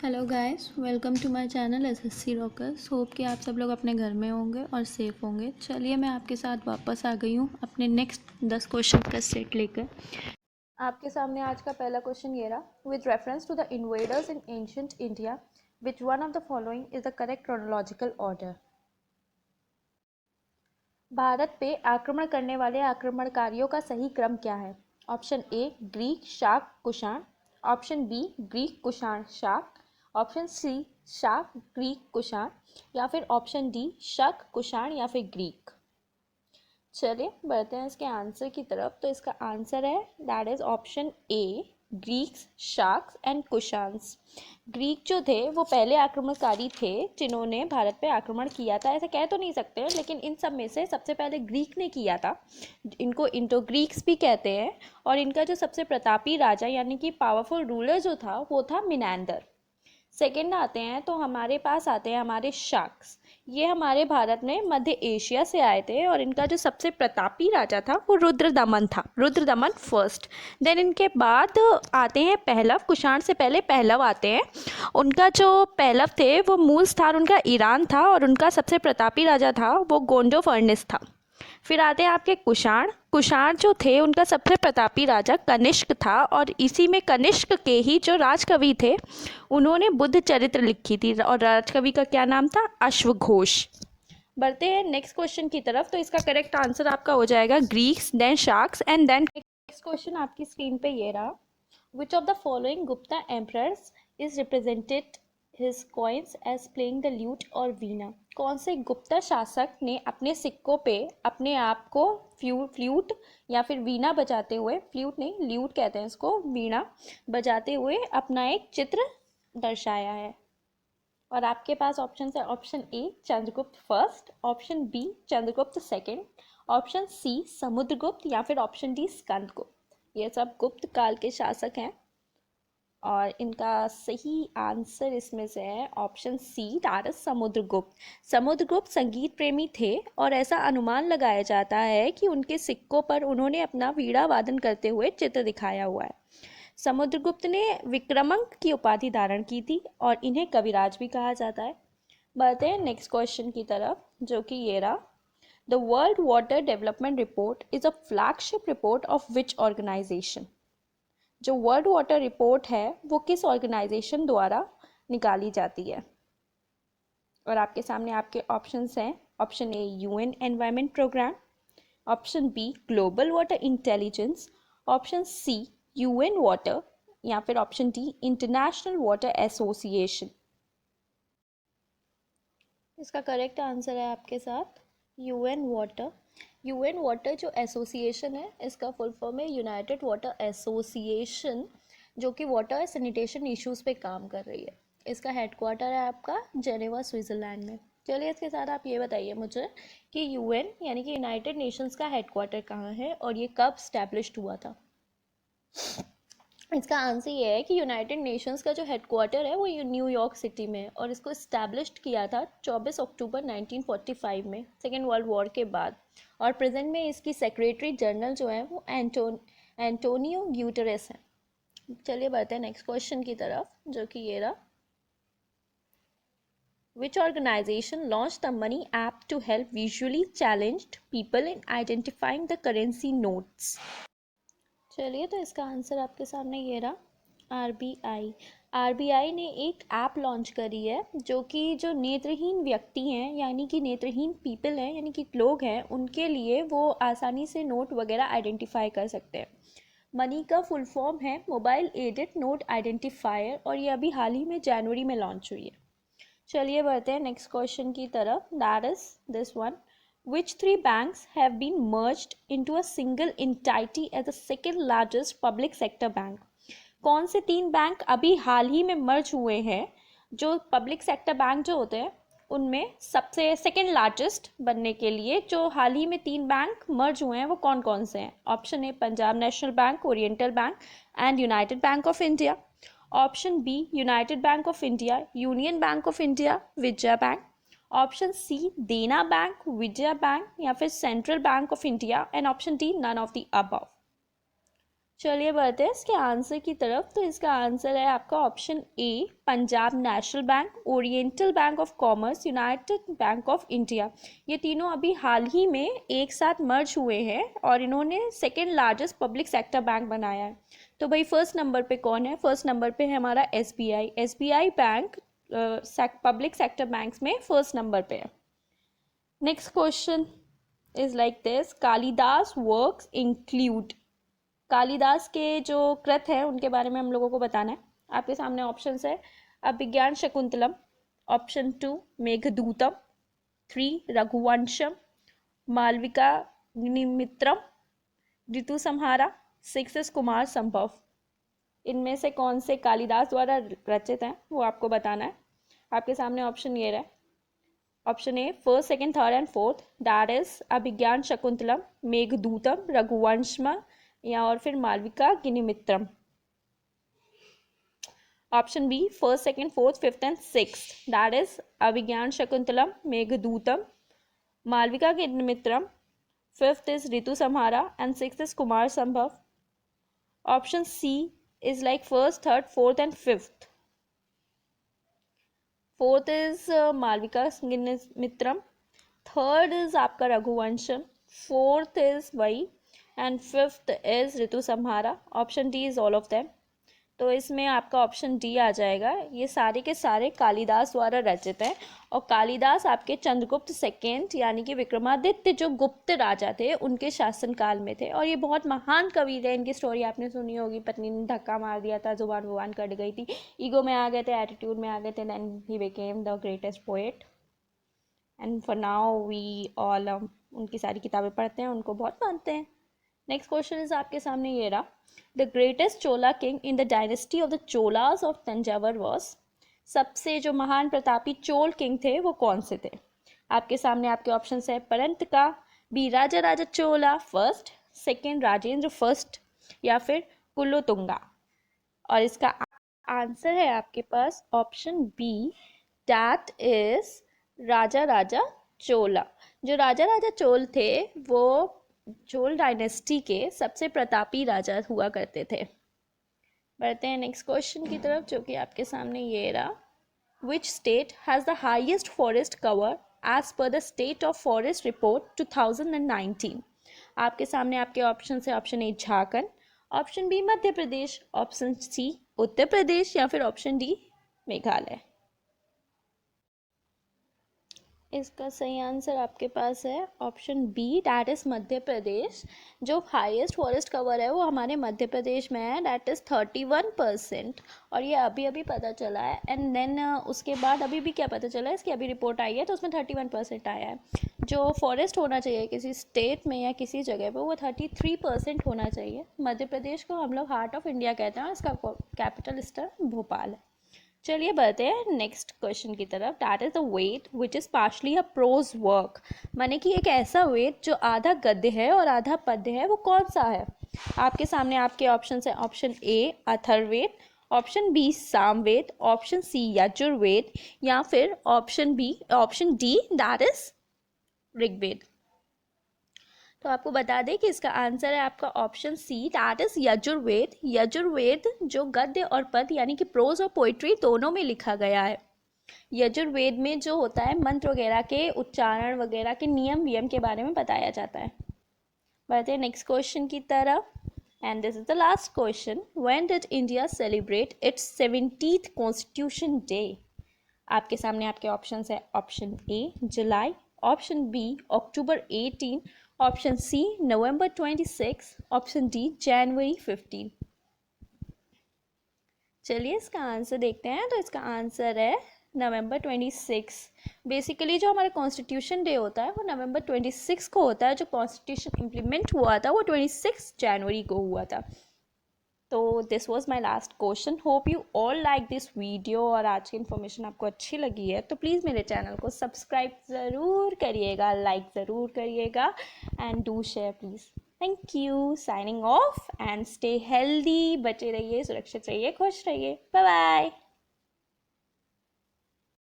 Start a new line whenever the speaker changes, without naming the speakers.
Hello guys, welcome to my channel SSC rockers. Hope कि आप सब लोग अपने घर में होंगे और सेफ़ होंगे। चलिए मैं आपके साथ वापस आ गई हूँ अपने नेक्स्ट 10 क्वेश्चन का सेट लेकर। आपके सामने आज का पहला क्वेश्चन ये रहा। With reference to the invaders in ancient India, which one of the following is the correct chronological order. Bharat पे आक्रमण करने वाले आक्रमणकारियों का सही क्रम क्या है? Option A Greek, Shaka, Kushan. Option B Greek, Kushan, Shaka. Option सी शाक, ग्रीक, कुषाण। या फिर ऑप्शन डी शक, कुषाण या फिर ग्रीक। चलिए बढ़ते हैं इसके आंसर की तरफ। तो इसका आंसर है that is option A Greeks, Shakas and Kushans. Greek जो थे वो पहले आक्रमणकारी थे जिन्होंने भारत पे आक्रमण किया था। ऐसे कह तो नहीं सकते, लेकिन इन सब में से सबसे पहले ग्रीक ने किया था। इनको इंडो ग्रीक्स भी कहते हैं। और इनका जो सबसे प्रतापी राजा यानी कि पावरफुल रूलर जो था वो था मिनांडर। सेकंड आते हैं तो हमारे पास आते हैं हमारे शाक्स। ये हमारे भारत में मध्य एशिया से आए थे और इनका जो सबसे प्रतापी राजा था वो रुद्रदमन था, रुद्रदमन फर्स्ट। देन इनके बाद आते हैं पहलव। कुषाण से पहले पहलव आते हैं। उनका जो पहलव थे वो मूल स्थान उनका ईरान था और उनका सबसे प्रतापी राजा था वो गोंडोफर्निस था। फिर आते हैं आपके कुषाण। कुषाण जो थे उनका सबसे प्रतापी राजा कनिष्क था और इसी में कनिष्क के ही जो राजकवि थे उन्होंने बुद्ध चरित्र लिखी थी और राजकवि का क्या नाम था? अश्वघोष। बढ़ते हैं नेक्स्ट क्वेश्चन की तरफ। तो इसका करेक्ट आंसर आपका हो जाएगा Greeks, then Shakas and then next question आपकी स्क्रीन पे ये रहा। Which of the following Gupta emperors is represented his coins as playing the lute or veena? कौन से गुप्ता शासक ने अपने सिक्कों पे अपने आप को फ्लूट या फिर वीणा बजाते हुए, फ्लूट नहीं ल्यूट कहते हैं इसको, वीणा बजाते हुए अपना एक चित्र दर्शाया है? और आपके पास ऑप्शन है option A Chandragupta first, option B Chandragupta second, option C Samudragupta या फिर ऑप्शन डी स्कंदगुप्त। ये सब गुप्त काल के शासक हैं और इनका सही आंसर इसमें से है option C that is Samudragupta. Samudragupta संगीत प्रेमी थे और ऐसा अनुमान लगाया जाता है कि उनके सिक्कों पर उन्होंने अपना वीणा वादन करते हुए चित्र दिखाया हुआ है। समुद्रगुप्त ने विक्रमंक की उपाधि धारण की थी और इन्हें कविराज भी कहा जाता है। बढ़ते हैं नेक्स्ट क्वेश्चन की तरफ जो कि ये रहा। The world water development report is a flagship report of which organization? जो वर्ल्ड वाटर रिपोर्ट है वो किस ऑर्गेनाइजेशन द्वारा निकाली जाती है? और आपके सामने आपके ऑप्शंस हैं। Option A UN environment programme, option B global water intelligence, option C UN water या फिर option D international water association. इसका करेक्ट आंसर है आपके साथ यूएन वाटर। यूएन वाटर जो एसोसिएशन है इसका फुल फॉर्म है यूनाइटेड वाटर एसोसिएशन, जो कि वाटर सैनिटेशन इश्यूज़ पे काम कर रही है। इसका हेडक्वार्टर है आपका जेनेवा, स्विट्ज़रलैंड में। चलिए इसके साथ आप ये बताइए मुझे कि यूएन यानी कि यूनाइटेड नेशंस का हेडक्वार्टर कहाँ है और ये कब स्टैब्लिश्ड हुआ था? इसका आंसर ये है कि यूनाइटेड नेशंस का जो हेडक्वार्टर है वो न्यूयॉर्क सिटी में है और इसको इस्टेब्लिश्ड किया था 24 अक्टूबर 1945 में, सेकेंड वर्ल्ड वॉर के बाद। और प्रेजेंट में इसकी सेक्रेटरी जनरल जो है वो एंटोनियो ग्यूटेरेस है। चलिए बढ़ते हैं नेक्स्ट क्वेश्चन की तरफ जो कि ये रहा। Which organization launched the money app to help visually challenged people in identifying the currency notes? चलिए तो इसका आंसर आपके सामने ये रहा आरबीआई। आरबीआई ने एक ऐप लॉन्च करी है जो कि जो नेत्रहीन व्यक्ति हैं यानी कि नेत्रहीन पीपल हैं यानी कि लोग हैं उनके लिए वो आसानी से नोट वगैरह आइडेंटिफाई कर सकते हैं। मनी का फुल फॉर्म है मोबाइल एडेड नोट आइडेंटिफायर और ये अभी हाल ही में जनवरी में लॉन्च हुई है। चलिए बढ़ते हैं नेक्स्ट क्वेश्चन की तरफ। That is this one. Which three banks have been merged into a single entity as the second largest public sector bank? कौन से तीन बैंक अभी हाल ही में मर्ज हुए हैं जो पब्लिक सेक्टर बैंक जो होते हैं उनमें सबसे सेकेंड लार्जेस्ट बनने के लिए? जो हाल ही में तीन बैंक मर्ज हुए हैं वो कौन कौन से हैं? Option A Punjab national bank, oriental bank and united bank of India. Option B united bank of India, union bank of India, Vijaya bank. Option C Dena bank, Vijaya bank या फिर central bank of India and option D none of the above. चलिए बढ़ते हैं इसके answer की तरफ। तो इसका आंसर है आपका option A, Punjab national bank, oriental bank of commerce, United bank of India. ये तीनों अभी हाल ही में एक साथ मर्ज हुए हैं और इन्होंने second largest public sector bank बनाया है। तो भाई फर्स्ट नंबर पे कौन है? फर्स्ट नंबर पे है हमारा SBI. SBI bank public sector banks में फर्स्ट नंबर पे है। Next question is like this, Kalidas works include. Kalidas के जो कृत हैं उनके बारे में हम लोगों को बताना है। आपके सामने ऑप्शंस है, अभिज्ञान शकुंतलम, ऑप्शन 2 मेघदूतम, 3 रघुवंशम, मालविका अग्निमित्रम, ऋतु संहारा, 6 कुमार संभव। इनमें से कौन से कालिदास द्वारा रचित हैं वो आपको बताना है। आपके सामने ऑप्शन ये रहा, option A first, second, third and fourth, that is Abhijnana Shakuntalam, Meghadutam, Raghuvamsham या और फिर Malavikagnimitram. Option B first, second, fourth, fifth and sixth, that is Abhijnana Shakuntalam, Meghadutam, Malavikagnimitram, fifth is Ritusamhara and sixth is Kumarasambhava. Option C is like first, third, fourth and fifth. Fourth is Malavikagnimitram, third is आपका Raghuvamsham, fourth is वही and fifth is Ritu संहारा। Option D is all of them. तो इसमें आपका option D आ जाएगा। ये सारे के सारे कालिदास द्वारा रचित हैं और कालिदास आपके चंद्रगुप्त सेकेंड यानी कि विक्रमादित्य जो गुप्त राजा थे उनके शासनकाल में थे और ये बहुत महान कवि थे। इनकी स्टोरी आपने सुनी होगी, पत्नी ने धक्का मार दिया था, जुबान वुबान कट गई थी, ईगो में आ गए थे, एटीट्यूड में आ गए थे, then he became the greatest poet and for now we all उनकी सारी किताबें पढ़ते हैं, उनको बहुत मानते हैं। नेक्स्ट क्वेश्चन इज आपके सामने ये रहा, the greatest Chola king in the dynasty of the Cholas of Thanjavur was. सबसे जो महान प्रतापी चोल किंग थे वो कौन से थे? आपके सामने आपके ऑप्शन है, परंतका, बी राजा राजा चोला फर्स्ट, सेकेंड राजेंद्र फर्स्ट या फिर कुलोतुंगा। और इसका आंसर है आपके पास ऑप्शन बी, दैट इज राजा राजा चोला। जो राजा राजा चोल थे वो चोल डायनेस्टी के सबसे प्रतापी राजा हुआ करते थे। बढ़ते हैं नेक्स्ट क्वेश्चन की तरफ जो कि आपके सामने ये रहा, which state has the highest forest cover as per the state of forest report 2019। आपके सामने आपके ऑप्शन है, option A Jharkhand, option B Madhya Pradesh, option C Uttar Pradesh या फिर ऑप्शन डी मेघालय। इसका सही आंसर आपके पास है option B, that is Madhya Pradesh. जो हाईएस्ट फॉरेस्ट कवर है वो हमारे मध्य प्रदेश में है, डैट इज़ 31%। और ये अभी अभी पता चला है एंड देन उसके बाद अभी भी क्या पता चला है, इसकी अभी रिपोर्ट आई है तो उसमें 31% आया है। जो फॉरेस्ट होना चाहिए किसी स्टेट में या किसी जगह पर वो 33% होना चाहिए। मध्य प्रदेश को हम लोग हार्ट ऑफ इंडिया कहते हैं और इसका कैपिटल स्टेट भोपाल है। चलिए बढ़ते हैं नेक्स्ट क्वेश्चन की तरफ, that is the Veda which is partially a prose work. माने कि एक ऐसा वेट जो आधा गद्य है और आधा पद्य है, वो कौन सा है? आपके सामने आपके ऑप्शन है, option A Atharvaveda, option B Samaveda, option C Yajurveda या फिर option D that is Rigveda. तो आपको बता दें कि इसका आंसर है आपका option C, that is Yajurveda. Yajurveda जो गद्य और पद्य यानी कि प्रोज और पोइट्री दोनों में लिखा गया है। यजुर्वेद में जो होता है मंत्र वगैरह के उच्चारण वगैरह के नियम वियम के बारे में बताया जाता है। बढ़ते हैं नेक्स्ट क्वेश्चन की तरफ and this is the last question, when did India celebrate its 70th constitution day. आपके सामने आपके ऑप्शन है, option A July, option B October 18, option C November 26, option D January 15। चलिए इसका आंसर देखते हैं। तो इसका आंसर है नवंबर 26। बेसिकली जो हमारा कॉन्स्टिट्यूशन डे होता है वो नवंबर 26 को होता है। जो कॉन्स्टिट्यूशन इम्प्लीमेंट हुआ था वो 26 जनवरी को हुआ था। तो this was my last question. Hope you all like this video और आज की इन्फॉर्मेशन आपको अच्छी लगी है तो प्लीज़ मेरे चैनल को सब्सक्राइब ज़रूर करिएगा, लाइक ज़रूर करिएगा and do share please. Thank you, signing off and stay healthy, बचे रहिए, सुरक्षित रहिए, खुश रहिए, बाय बाय।